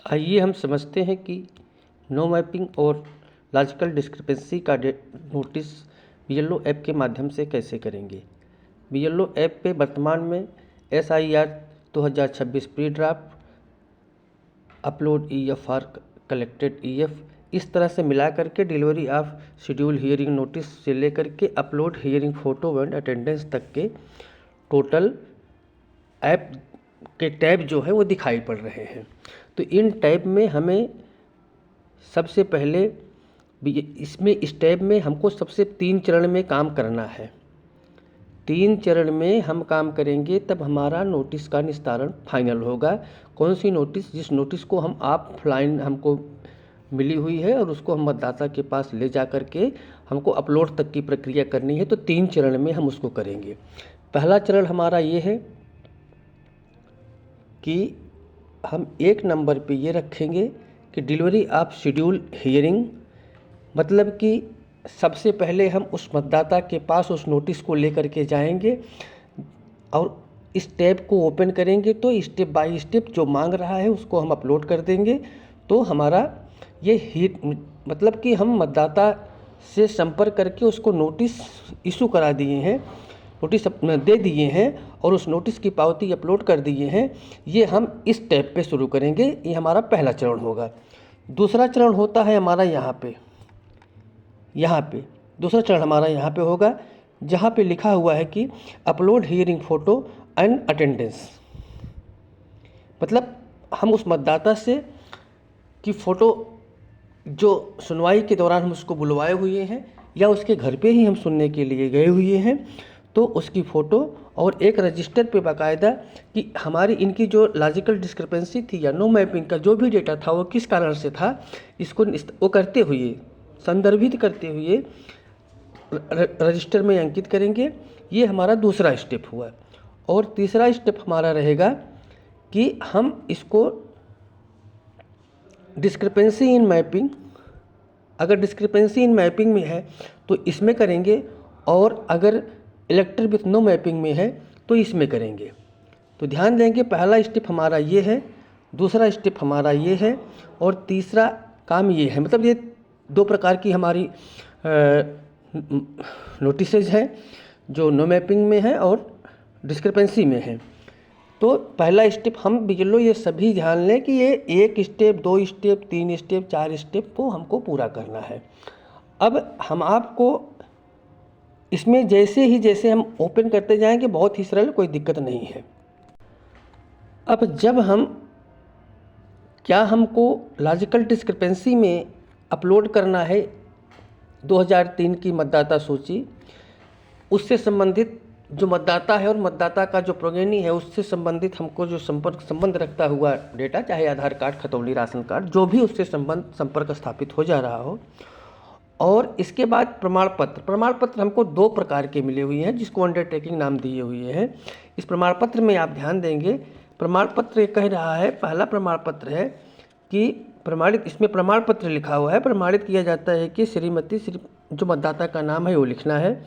आइए हम समझते हैं कि नो मैपिंग और लॉजिकल डिस्क्रिपेंसी का नोटिस बीएलओ ऐप के माध्यम से कैसे करेंगे। बीएलओ ऐप पे वर्तमान में SIR 2026 pre draft, upload EFR, collected EF, इस तरह से मिला करके delivery of schedule hearing notice से लेकर के upload hearing photo and attendance तक के टोटल ऐप के टैब जो है वो दिखाई पड़ रहे हैं। तो इन टैब में हमें सबसे पहले इस टैब में हमको सबसे 3 चरण में काम करना है। 3 चरण में हम काम करेंगे तब हमारा नोटिस का निस्तारण फाइनल होगा। कौन सी नोटिस? जिस नोटिस को हम ऑफलाइन हमको मिली हुई है और उसको हम मतदाता के पास ले जा कर के हमको अपलोड तक की प्रक्रिया करनी है। तो 3 चरण में हम उसको करेंगे। पहला चरण हमारा ये है कि हम 1 नंबर पे ये रखेंगे कि डिलीवरी ऑफ शेड्यूल हियरिंग, मतलब कि सबसे पहले हम उस मतदाता के पास उस नोटिस को लेकर के जाएंगे और इस टैब को ओपन करेंगे तो स्टेप बाय स्टेप जो मांग रहा है उसको हम अपलोड कर देंगे। तो हमारा ये मतलब कि हम मतदाता से संपर्क करके उसको नोटिस इशू करा दिए हैं, नोटिस दे दिए हैं और उस नोटिस की पावती अपलोड कर दिए हैं। ये हम इस टैब पे शुरू करेंगे। ये हमारा पहला चरण होगा। दूसरा चरण होता है हमारा यहाँ पे दूसरा चरण हमारा यहाँ पे होगा, जहाँ पे लिखा हुआ है कि upload hearing photo and attendance. मतलब हम उस मतदाता से कि फ़ोटो जो सुनवाई के दौरान हम उसको बुलवाए हुए हैं या उसके घर पे ही हम सुनने के लिए गए हुए हैं, तो उसकी फ़ोटो और एक रजिस्टर पे बाकायदा कि हमारी इनकी जो लॉजिकल डिस्क्रिपेंसी थी या नो मैपिंग का जो भी डेटा था वो किस कारण से था, इसको वो करते हुए संदर्भित करते हुए रजिस्टर में अंकित करेंगे। ये हमारा दूसरा स्टेप हुआ। और तीसरा स्टेप हमारा रहेगा कि हम इसको डिस्क्रिपेंसी इन मैपिंग, अगर डिस्क्रिपेंसी इन मैपिंग में है तो इसमें करेंगे और अगर इलेक्टर विथ नो मैपिंग में है तो इसमें करेंगे। तो ध्यान देंगे, पहला स्टेप हमारा ये है, दूसरा स्टेप हमारा ये है और तीसरा काम ये है। मतलब ये 2 प्रकार की हमारी नोटिसेज हैं जो नो मैपिंग में है और डिस्क्रिपेंसी में है। तो पहला स्टेप हम बीएलओ ये सभी ध्यान लें कि ये 1 स्टेप, 2 स्टेप, 3 स्टेप, 4 स्टेप को हमको पूरा करना है। अब हम आपको इसमें जैसे हम ओपन करते जाएंगे, बहुत ही सरल, कोई दिक्कत नहीं है। अब जब हमको लॉजिकल डिस्क्रिपेंसी में अपलोड करना है 2003 की मतदाता सूची, उससे संबंधित जो मतदाता है और मतदाता का जो प्रोगेनी है उससे संबंधित हमको जो संबंध रखता हुआ डेटा, चाहे आधार कार्ड, खतौनी, राशन कार्ड, जो भी उससे संपर्क स्थापित हो जा रहा हो। और इसके बाद प्रमाण पत्र हमको 2 प्रकार के मिले हुए हैं जिसको अंडरटेकिंग नाम दिए हुए हैं। इस प्रमाण पत्र में आप ध्यान देंगे, प्रमाण पत्र कह रहा है, पहला प्रमाण पत्र है कि प्रमाणित, इसमें प्रमाण पत्र लिखा हुआ है, प्रमाणित किया जाता है कि श्रीमती जो मतदाता का नाम है वो लिखना है,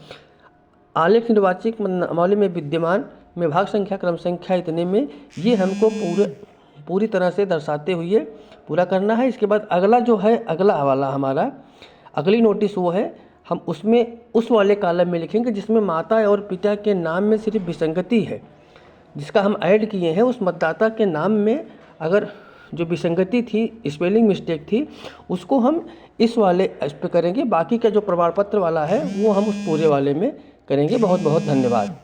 आलेख निर्वाचक नामावली में विद्यमान विभाग संख्या क्रम संख्या इतने में, ये हमको पूरी तरह से दर्शाते हुए पूरा करना है। इसके बाद अगला जो है, अगला वाला हमारा अगली नोटिस वो है, हम उसमें उस वाले कॉलम में लिखेंगे जिसमें माता और पिता के नाम में सिर्फ विसंगति है, जिसका हम ऐड किए हैं। उस मतदाता के नाम में अगर जो विसंगति थी, स्पेलिंग मिस्टेक थी, उसको हम इस वाले इस पे करेंगे। बाकी का जो प्रमाण पत्र वाला है वो हम उस पूरे वाले में करेंगे। बहुत बहुत धन्यवाद।